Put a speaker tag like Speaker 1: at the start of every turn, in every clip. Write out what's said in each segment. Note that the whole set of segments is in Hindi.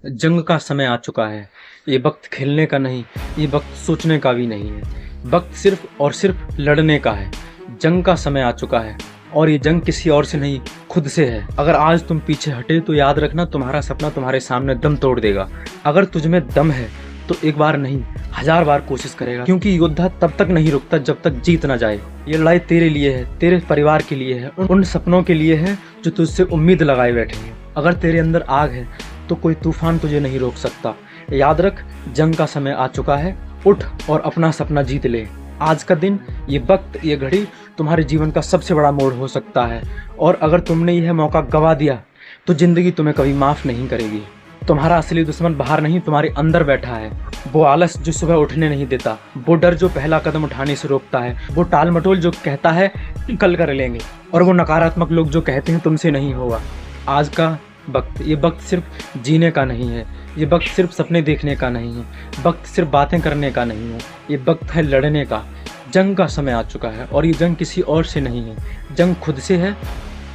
Speaker 1: जंग का समय आ चुका है। ये वक्त खेलने का नहीं, ये वक्त सोचने का भी नहीं है। वक्त सिर्फ और सिर्फ लड़ने का है। जंग का समय आ चुका है और ये जंग किसी और से नहीं, खुद से है। अगर आज तुम पीछे हटे तो याद रखना, तुम्हारा सपना तुम्हारे सामने दम तोड़ देगा। अगर तुझमें दम है तो एक बार नहीं, 1000 बार कोशिश करेगा, क्योंकि योद्धा तब तक नहीं रुकता जब तक जीत ना जाए। ये लड़ाई तेरे लिए है, तेरे परिवार के लिए है, उन सपनों के लिए है जो तुझसे उम्मीद लगाए बैठे हैं। अगर तेरे अंदर आग है तो कोई तूफान तुझे नहीं रोक सकता। याद रख, जंग का समय आ चुका है। उठ और अपना सपना जीत ले। आज का दिन, ये वक्त, ये घड़ी तुम्हारे जीवन का सबसे बड़ा मोड़ हो सकता है। और अगर तुमने यह मौका गवा दिया तो जिंदगी तुम्हें कभी माफ नहीं करेगी। तुम्हारा असली दुश्मन बाहर नहीं, तुम्हारे अंदर बैठा है। वो आलस जो सुबह उठने नहीं देता, वो डर जो पहला कदम उठाने से रोकता है, वो टाल मटोल जो कहता है कल कर लेंगे, और वो नकारात्मक लोग जो कहते हैं तुमसे नहीं होगा। आज का वक्त, ये वक्त सिर्फ जीने का नहीं है, ये वक्त सिर्फ सपने देखने का नहीं है, वक्त सिर्फ बातें करने का नहीं है, ये वक्त है लड़ने का। जंग का समय आ चुका है और ये जंग किसी और से नहीं है, जंग खुद से है।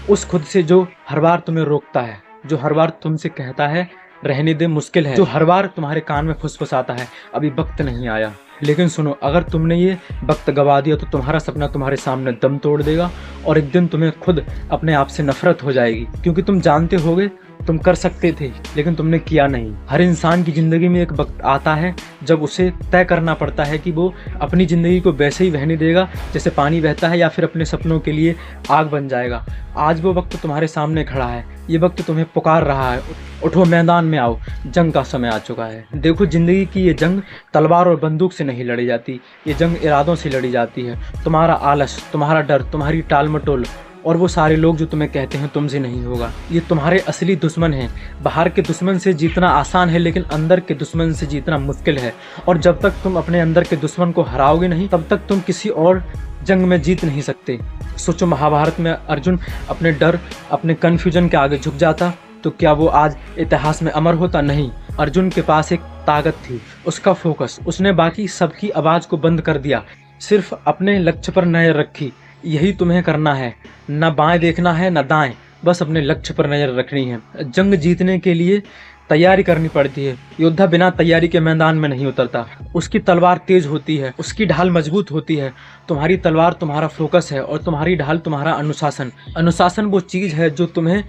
Speaker 1: उस खुद से जो हर बार तुम्हें रोकता है, जो हर बार तुमसे कहता है रहने दे मुश्किल है, जो हर बार तुम्हारे कान में फुसफुसाता है अभी वक्त नहीं आया। लेकिन सुनो, अगर तुमने ये वक्त गवा दिया तो तुम्हारा सपना तुम्हारे सामने दम तोड़ देगा और एक दिन तुम्हें खुद अपने आप से नफरत हो जाएगी, क्योंकि तुम जानते होगे तुम कर सकते थे लेकिन तुमने किया नहीं। हर इंसान की ज़िंदगी में एक वक्त आता है जब उसे तय करना पड़ता है कि वो अपनी ज़िंदगी को वैसे ही बहने देगा जैसे पानी बहता है, या फिर अपने सपनों के लिए आग बन जाएगा। आज वो वक्त तुम्हारे सामने खड़ा है, ये वक्त तुम्हें पुकार रहा है। उठो, मैदान में आओ, जंग का समय आ चुका है। देखो, ज़िंदगी की ये जंग तलवार और बंदूक से नहीं लड़ी जाती, ये जंग इरादों से लड़ी जाती है। तुम्हारा आलस, तुम्हारा डर, तुम्हारी टाल मटोल और वो सारे लोग जो तुम्हें कहते हैं तुमसे नहीं होगा, ये तुम्हारे असली दुश्मन हैं। बाहर के दुश्मन से जीतना आसान है लेकिन अंदर के दुश्मन से जीतना मुश्किल है। और जब तक तुम अपने अंदर के दुश्मन को हराओगे नहीं, तब तक तुम किसी और जंग में जीत नहीं सकते। सोचो, महाभारत में अर्जुन अपने डर, अपने कन्फ्यूजन के आगे झुक जाता तो क्या वो आज इतिहास में अमर होता? नहीं। अर्जुन के पास एक ताकत थी, उसका फोकस। उसने बाकी सबकी आवाज़ को बंद कर दिया, सिर्फ अपने लक्ष्य पर नजर रखी। यही तुम्हें करना है, न बाएं देखना है न दाएं, बस अपने लक्ष्य पर नजर रखनी है। जंग जीतने के लिए तैयारी करनी पड़ती है। योद्धा बिना तैयारी के मैदान में नहीं उतरता। उसकी तलवार तेज होती है, उसकी ढाल मजबूत होती है। तुम्हारी तलवार तुम्हारा फोकस है और तुम्हारी ढाल तुम्हारा अनुशासन। अनुशासन वो चीज़ है जो तुम्हें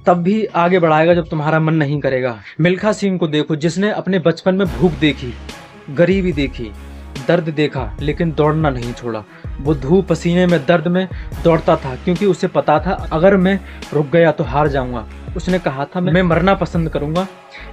Speaker 1: तब भी आगे बढ़ाएगा जब तुम्हारा मन नहीं करेगा। मिल्खा सिंह को देखो, जिसने अपने बचपन में भूख देखी, गरीबी देखी, दर्द देखा, लेकिन दौड़ना नहीं छोड़ा। वो धूप पसीने में, दर्द में दौड़ता था क्योंकि उसे पता था अगर मैं रुक गया तो हार जाऊंगा। उसने कहा था मैं मरना पसंद करूंगा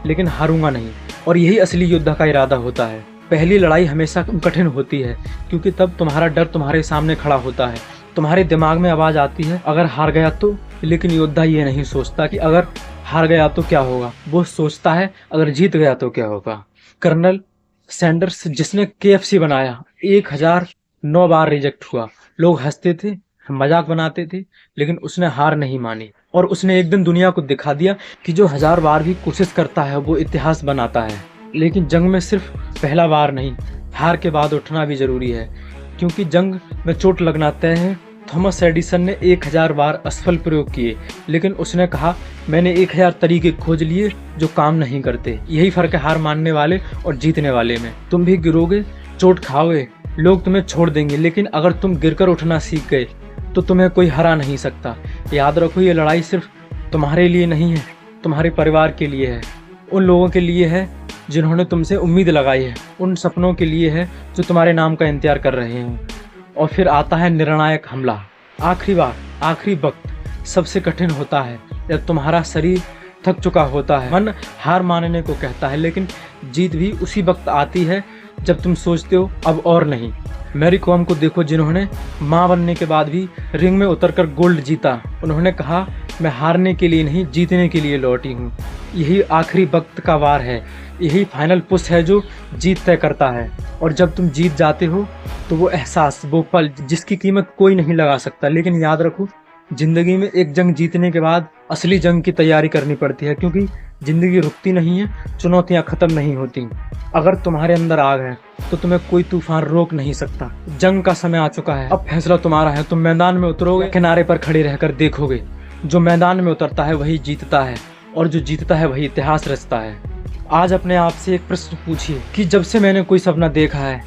Speaker 1: लेकिन हारूंगा नहीं। और यही असली योद्धा का इरादा होता है। पहली लड़ाई हमेशा कठिन होती है क्योंकि तब तुम्हारा डर तुम्हारे सामने खड़ा होता है। तुम्हारे दिमाग में आवाज़ आती है अगर हार गया तो। लेकिन योद्धा ये नहीं सोचता कि अगर हार गया तो क्या होगा, वो सोचता है अगर जीत गया तो क्या होगा। कर्नल सैंडर्स, जिसने KFC बनाया, 1009 बार रिजेक्ट हुआ। लोग हंसते थे, मजाक बनाते थे, लेकिन उसने हार नहीं मानी। और उसने एक दिन दुनिया को दिखा दिया कि जो 1000 बार भी कोशिश करता है वो इतिहास बनाता है। लेकिन जंग में सिर्फ पहला बार नहीं, हार के बाद उठना भी ज़रूरी है, क्योंकि जंग में चोट लगना तय है। थॉमस एडिसन ने 1000 बार असफल प्रयोग किए, लेकिन उसने कहा मैंने 1000 तरीके खोज लिए जो काम नहीं करते। यही फ़र्क है हार मानने वाले और जीतने वाले में। तुम भी गिरोगे, चोट खाओगे, लोग तुम्हें छोड़ देंगे, लेकिन अगर तुम गिरकर उठना सीख गए तो तुम्हें कोई हरा नहीं सकता। याद रखो, ये लड़ाई सिर्फ तुम्हारे लिए नहीं है, तुम्हारे परिवार के लिए है, उन लोगों के लिए है जिन्होंने तुमसे उम्मीद लगाई है, उन सपनों के लिए है जो तुम्हारे नाम का इंतजार कर रहे हैं। और फिर आता है निर्णायक हमला। आखिरी बार, आखिरी वक्त सबसे कठिन होता है जब तुम्हारा शरीर थक चुका होता है, मन हार मानने को कहता है, लेकिन जीत भी उसी वक्त आती है जब तुम सोचते हो अब और नहीं। मैरी कॉम को देखो, जिन्होंने मां बनने के बाद भी रिंग में उतरकर गोल्ड जीता। उन्होंने कहा मैं हारने के लिए नहीं, जीतने के लिए लौटी हूँ। यही आखिरी वक्त का वार है, यही फाइनल पुश है जो जीत तय करता है। और जब तुम जीत जाते हो तो वो एहसास, वो पल जिसकी कीमत कोई नहीं लगा सकता। लेकिन याद रखो, ज़िंदगी में एक जंग जीतने के बाद असली जंग की तैयारी करनी पड़ती है, क्योंकि ज़िंदगी रुकती नहीं है, चुनौतियाँ ख़त्म नहीं होती। अगर तुम्हारे अंदर आग है तो तुम्हें कोई तूफान रोक नहीं सकता। जंग का समय आ चुका है, अब फैसला तुम्हारा है। तुम मैदान में उतरोगे, किनारे पर खड़े रहकर देखोगे, जो मैदान में उतरता है वही जीतता है और जो जीतता है वही इतिहास रचता है। आज अपने आप से एक प्रश्न पूछिए कि जब से मैंने कोई सपना देखा है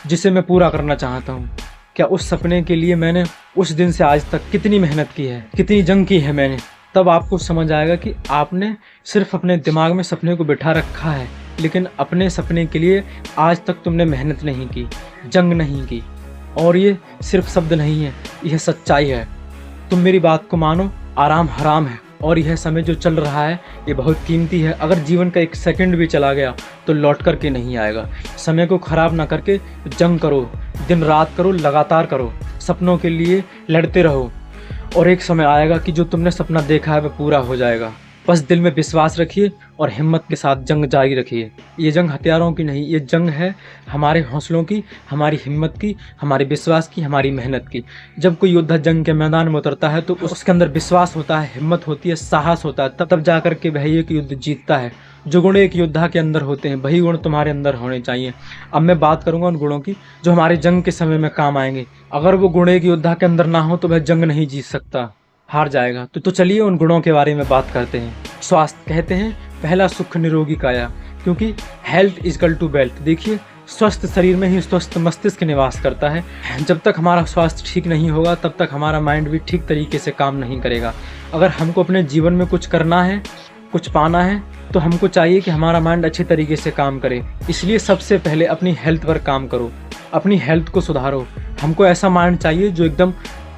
Speaker 1: जिसे मैं पूरा करना चाहता हूँ, क्या उस सपने के लिए मैंने उस दिन से आज तक कितनी मेहनत की है, कितनी जंग की है मैंने। तब आपको समझ आएगा कि आपने सिर्फ अपने दिमाग में सपने को बिठा रखा है, लेकिन अपने सपने के लिए आज तक तुमने मेहनत नहीं की, जंग नहीं की। और ये सिर्फ शब्द नहीं है, यह सच्चाई है। तुम मेरी बात को मानो, आराम हराम है और यह समय जो चल रहा है ये बहुत कीमती है। अगर जीवन का एक सेकंड भी चला गया तो लौट कर के नहीं आएगा। समय को ख़राब ना करके जंग करो, दिन रात करो, लगातार करो, सपनों के लिए लड़ते रहो और एक समय आएगा कि जो तुमने सपना देखा है वह पूरा हो जाएगा। बस दिल में विश्वास रखिए और हिम्मत के साथ जंग जारी रखिए। ये जंग हथियारों की नहीं, ये जंग है हमारे हौसलों की, हमारी हिम्मत की, हमारे विश्वास की, हमारी मेहनत की। जब कोई योद्धा जंग के मैदान में उतरता है तो उसके अंदर विश्वास होता है, हिम्मत होती है, साहस होता है, तब जा कर के वह एक युद्ध जीतता है। जो गुण एक योद्धा के अंदर होते हैं वही गुण तुम्हारे अंदर होने चाहिए। अब मैं बात करूंगा उन गुणों की जो हमारे जंग के समय में काम आएंगे। अगर वो गुण एक योद्धा के अंदर ना हो तो वह जंग नहीं जीत सकता, हार जाएगा। तो चलिए उन गुणों के बारे में बात करते हैं। स्वास्थ्य कहते हैं पहला सुख निरोगी काया, क्योंकि health is equal to wealth. देखिए, स्वस्थ शरीर में ही स्वस्थ मस्तिष्क निवास करता है। जब तक हमारा स्वास्थ्य ठीक नहीं होगा तब तक हमारा माइंड भी ठीक तरीके से काम नहीं करेगा। अगर हमको अपने जीवन में कुछ करना है, कुछ पाना है, तो हमको चाहिए कि हमारा माइंड अच्छे तरीके से काम करे। इसलिए सबसे पहले अपनी हेल्थ पर काम करो, अपनी हेल्थ को सुधारो। हमको ऐसा माइंड चाहिए जो एकदम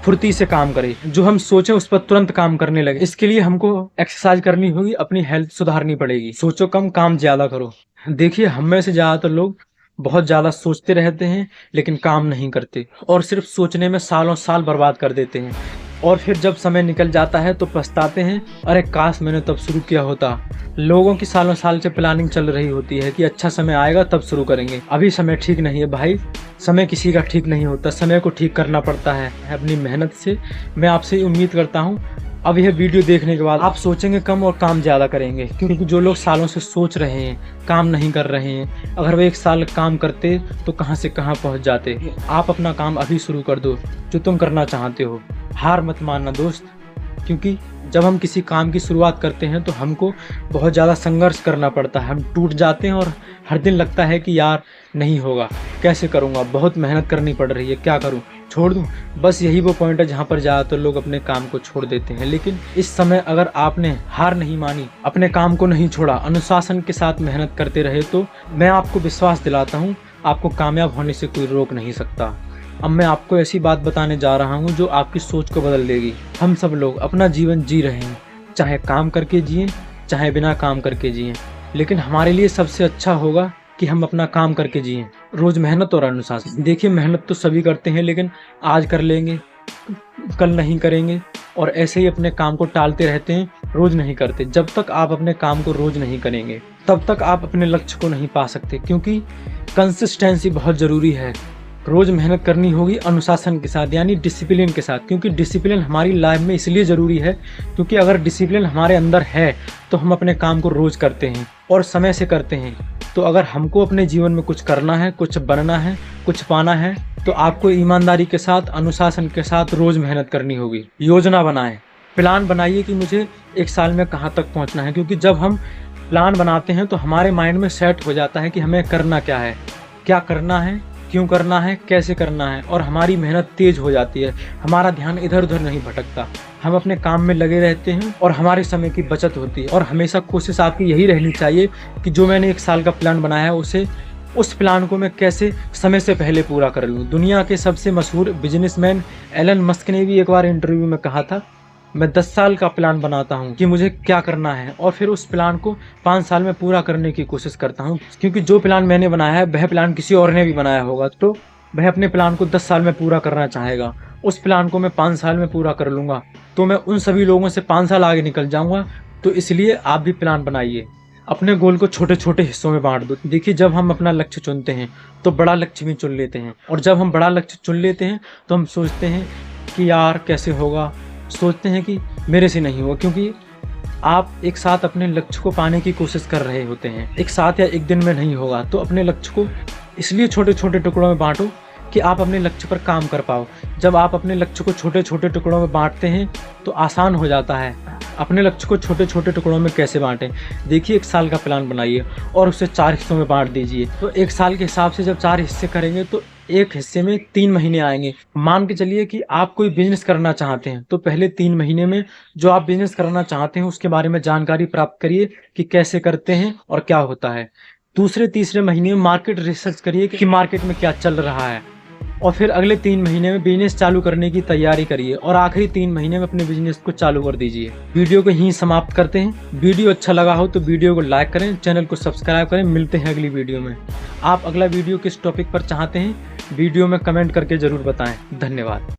Speaker 1: फुर्ती से काम करे, जो हम सोचें उस पर तुरंत काम करने लगे। इसके लिए हमको एक्सरसाइज करनी होगी, अपनी हेल्थ सुधारनी पड़ेगी। सोचो कम, काम ज़्यादा करो। देखिए, हम में से ज़्यादातर लोग बहुत ज़्यादा सोचते रहते हैं लेकिन काम नहीं करते और सिर्फ सोचने में सालों साल बर्बाद कर देते हैं। और फिर जब समय निकल जाता है तो पछताते हैं, अरे काश मैंने तब शुरू किया होता। लोगों की सालों साल से प्लानिंग चल रही होती है कि अच्छा समय आएगा तब शुरू करेंगे। अभी समय ठीक नहीं है भाई, समय किसी का ठीक नहीं होता, समय को ठीक करना पड़ता है अपनी मेहनत से। मैं आपसे उम्मीद करता हूँ अब यह वीडियो देखने के बाद आप सोचेंगे कम और काम ज़्यादा करेंगे, क्योंकि जो लोग सालों से सोच रहे हैं, काम नहीं कर रहे हैं, अगर वो एक साल काम करते तो कहाँ से कहाँ पहुँच जाते। आप अपना काम अभी शुरू कर दो जो तुम करना चाहते हो। हार मत मानना दोस्त, क्योंकि जब हम किसी काम की शुरुआत करते हैं तो हमको बहुत ज़्यादा संघर्ष करना पड़ता है। हम टूट जाते हैं और हर दिन लगता है कि यार नहीं होगा, कैसे करूँगा, बहुत मेहनत करनी पड़ रही है, क्या करूँ, छोड़ दूँ। बस यही वो पॉइंट है जहाँ पर ज़्यादातर लोग अपने काम को छोड़ देते हैं। लेकिन इस समय अगर आपने हार नहीं मानी, अपने काम को नहीं छोड़ा, अनुशासन के साथ मेहनत करते रहे, तो मैं आपको विश्वास दिलाता हूँ आपको कामयाब होने से कोई रोक नहीं सकता। अब मैं आपको ऐसी बात बताने जा रहा हूँ जो आपकी सोच को बदल देगी। हम सब लोग अपना जीवन जी रहे हैं, चाहे काम करके जिएं, चाहे बिना काम करके जिएं, लेकिन हमारे लिए सबसे अच्छा होगा कि हम अपना काम करके जिएं। रोज़ मेहनत और अनुशासन। देखिए, मेहनत तो सभी करते हैं लेकिन आज कर लेंगे, कल नहीं करेंगे और ऐसे ही अपने काम को टालते रहते हैं, रोज़ नहीं करते। जब तक आप अपने काम को रोज़ नहीं करेंगे तब तक आप अपने लक्ष्य को नहीं पा सकते, क्योंकि कंसिस्टेंसी बहुत ज़रूरी है। रोज़ मेहनत करनी होगी अनुशासन के साथ, यानी डिसिप्लिन के साथ, क्योंकि डिसिप्लिन हमारी लाइफ में इसलिए ज़रूरी है क्योंकि अगर डिसिप्लिन हमारे अंदर है तो हम अपने काम को रोज़ करते हैं और समय से करते हैं। तो अगर हमको अपने जीवन में कुछ करना है, कुछ बनना है, कुछ पाना है, तो आपको ईमानदारी के साथ, अनुशासन के साथ रोज़ मेहनत करनी होगी। योजना बनाएं, प्लान बनाइए कि मुझे एक साल में कहाँ तक पहुँचना है, क्योंकि जब हम प्लान बनाते हैं तो हमारे माइंड में सेट हो जाता है कि हमें करना क्या है, क्या करना है, क्यों करना है, कैसे करना है, और हमारी मेहनत तेज हो जाती है। हमारा ध्यान इधर उधर नहीं भटकता, हम अपने काम में लगे रहते हैं और हमारे समय की बचत होती है। और हमेशा कोशिश आपकी यही रहनी चाहिए कि जो मैंने एक साल का प्लान बनाया है उस प्लान को मैं कैसे समय से पहले पूरा कर लूँ। दुनिया के सबसे मशहूर बिजनेसमैन एलन मस्क ने भी एक बार इंटरव्यू में कहा था, मैं 10 साल का प्लान बनाता हूँ कि मुझे क्या करना है और फिर उस प्लान को 5 साल में पूरा करने की कोशिश करता हूँ, क्योंकि जो प्लान मैंने बनाया है वह प्लान किसी और ने भी बनाया होगा, तो वह अपने प्लान को 10 साल में पूरा करना चाहेगा। उस प्लान को मैं 5 साल में पूरा कर लूँगा तो मैं उन सभी लोगों से 5 साल आगे निकल जाऊँगा। तो इसलिए आप भी प्लान बनाइए, अपने गोल को छोटे छोटे हिस्सों में बांट दो। देखिए, जब हम अपना लक्ष्य चुनते हैं तो बड़ा लक्ष्य भी चुन लेते हैं, और जब हम बड़ा लक्ष्य चुन लेते हैं तो हम सोचते हैं कि यार कैसे होगा, सोचते हैं कि मेरे से नहीं होगा, क्योंकि आप एक साथ अपने लक्ष्य को पाने की कोशिश कर रहे होते हैं। एक साथ या एक दिन में नहीं होगा, तो अपने लक्ष्य को इसलिए छोटे छोटे टुकड़ों में बांटो कि आप अपने लक्ष्य पर काम कर पाओ। जब आप अपने लक्ष्य को छोटे छोटे टुकड़ों में बांटते हैं तो आसान हो जाता है अपने लक्ष्य को छोटे छोटे टुकड़ों में कैसे बांटें। देखिए, 1 साल का प्लान बनाइए और उसे 4 हिस्सों में बांट दीजिए। तो 1 साल के हिसाब से जब 4 हिस्से करेंगे तो एक हिस्से में 3 महीने आएंगे। मान के चलिए कि आप कोई बिजनेस करना चाहते हैं, तो पहले 3 महीने में जो आप बिजनेस करना चाहते हैं उसके बारे में जानकारी प्राप्त करिए कि कैसे करते हैं और क्या होता है। दूसरे तीसरे महीने में मार्केट रिसर्च करिए कि मार्केट में क्या चल रहा है, और फिर अगले 3 महीने में बिजनेस चालू करने की तैयारी करिए और आखिरी 3 महीने में अपने बिजनेस को चालू कर दीजिए। वीडियो को यहीं समाप्त करते हैं। वीडियो अच्छा लगा हो तो वीडियो को लाइक करें, चैनल को सब्सक्राइब करें। मिलते हैं अगली वीडियो में। आप अगला वीडियो किस टॉपिक पर चाहते हैं वीडियो में कमेंट करके ज़रूर बताएं। धन्यवाद।